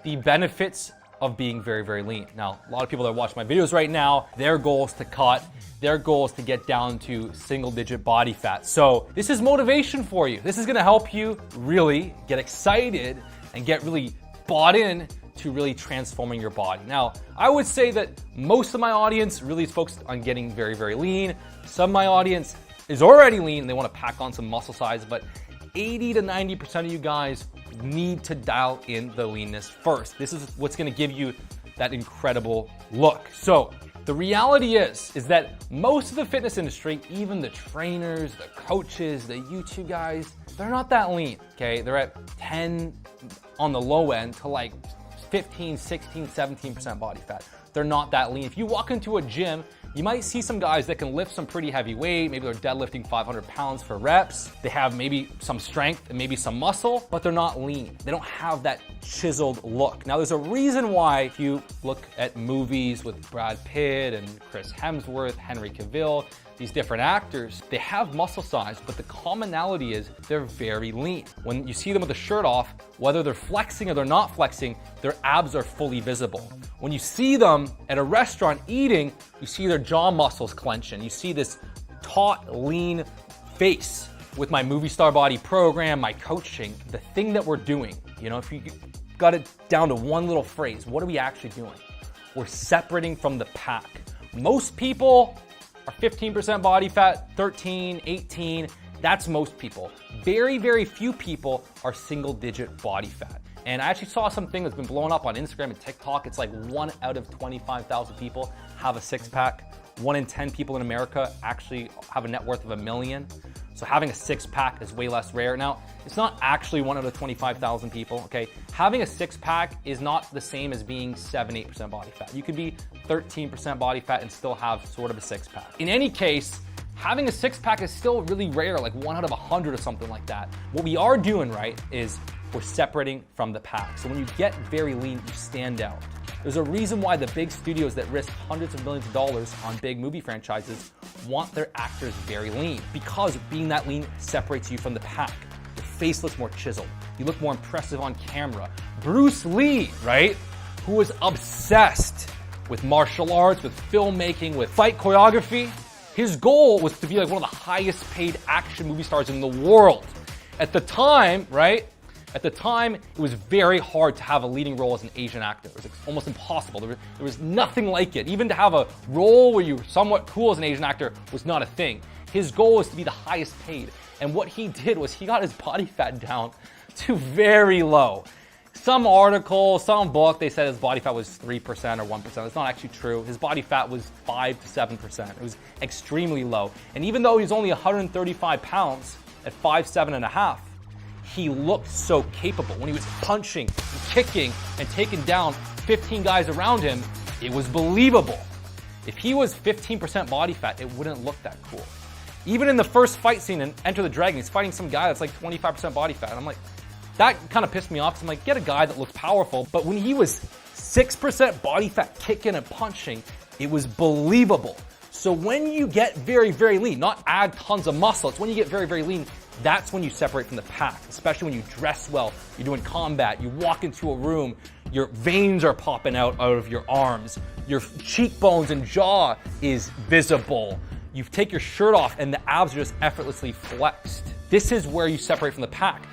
the benefits of being very, very lean. Now, a lot of people that watch my videos right now, their goal is to cut, their goal is to get down to single-digit body fat. So this is motivation for you. This is gonna help you really get excited and get really bought in to really transforming your body. Now, I would say that most of my audience really is focused on getting very, very lean. Some of my audience is already lean and they wanna pack on some muscle size, but 80 to 90% of you guys need to dial in the leanness first. This is what's gonna give you that incredible look. So the reality is that most of the fitness industry, even the trainers, the coaches, the YouTube guys, they're not that lean, okay? They're at 10 on the low end to like 15, 16, 17% body fat. They're not that lean. If you walk into a gym, you might see some guys that can lift some pretty heavy weight. Maybe they're deadlifting 500 pounds for reps. They have maybe some strength and maybe some muscle, but they're not lean. They don't have that chiseled look. Now, there's a reason why if you look at movies with Brad Pitt and Chris Hemsworth, Henry Cavill, these different actors, they have muscle size, but the commonality is they're very lean. When you see them with the shirt off, whether they're flexing or they're not flexing, their abs are fully visible. When you see them at a restaurant eating, you see their jaw muscles clenching. You see this taut, lean face. With my Movie Star Body program, my coaching, the thing that we're doing, you know, if you got it down to one little phrase, what are we actually doing? We're separating from the pack. Most people are 15% body fat, 13, 18. That's most people. Very, very few people are single-digit body fat. And I actually saw something that's been blowing up on Instagram and TikTok. It's like 1 out of 25,000 people have a six-pack. 1 in 10 people in America actually have a net worth of $1 million. So having a six-pack is way less rare. Now, it's not actually 1 out of 25,000 people, okay? Having a six-pack is not the same as being 7, 8% body fat. You could be 13% body fat and still have sort of a six-pack. In any case, having a six-pack is still really rare, like 1 out of 100 or something like that. What we are doing, right, is we're separating from the pack. So when you get very lean, you stand out. There's a reason why the big studios that risk hundreds of millions of dollars on big movie franchises want their actors very lean, because being that lean separates you from the pack. Your face looks more chiseled. You look more impressive on camera. Bruce Lee, right, who was obsessed with martial arts, with filmmaking, with fight choreography, his goal was to be like one of the highest paid action movie stars in the world. At the time, right, at the time, it was very hard to have a leading role as an Asian actor. It was almost impossible. There was nothing like it. Even to have a role where you were somewhat cool as an Asian actor was not a thing. His goal was to be the highest paid. And what he did was he got his body fat down to very low. Some article, some book, they said his body fat was 3% or 1%. It's not actually true. His body fat was 5 to 7%. It was extremely low. And even though he's only 135 pounds at 5'7.5", he looked so capable. When he was punching and kicking and taking down 15 guys around him, it was believable. If he was 15% body fat, it wouldn't look that cool. Even in the first fight scene in Enter the Dragon, he's fighting some guy that's like 25% body fat. And I'm like, that kind of pissed me off. So I'm like, get a guy that looks powerful. But when he was 6% body fat kicking and punching, it was believable. So when you get very, very lean, not add tons of muscle, it's when you get very, very lean, that's when you separate from the pack, especially when you dress well, you're doing combat, you walk into a room, your veins are popping out of your arms, your cheekbones and jaw is visible. You take your shirt off and the abs are just effortlessly flexed. This is where you separate from the pack.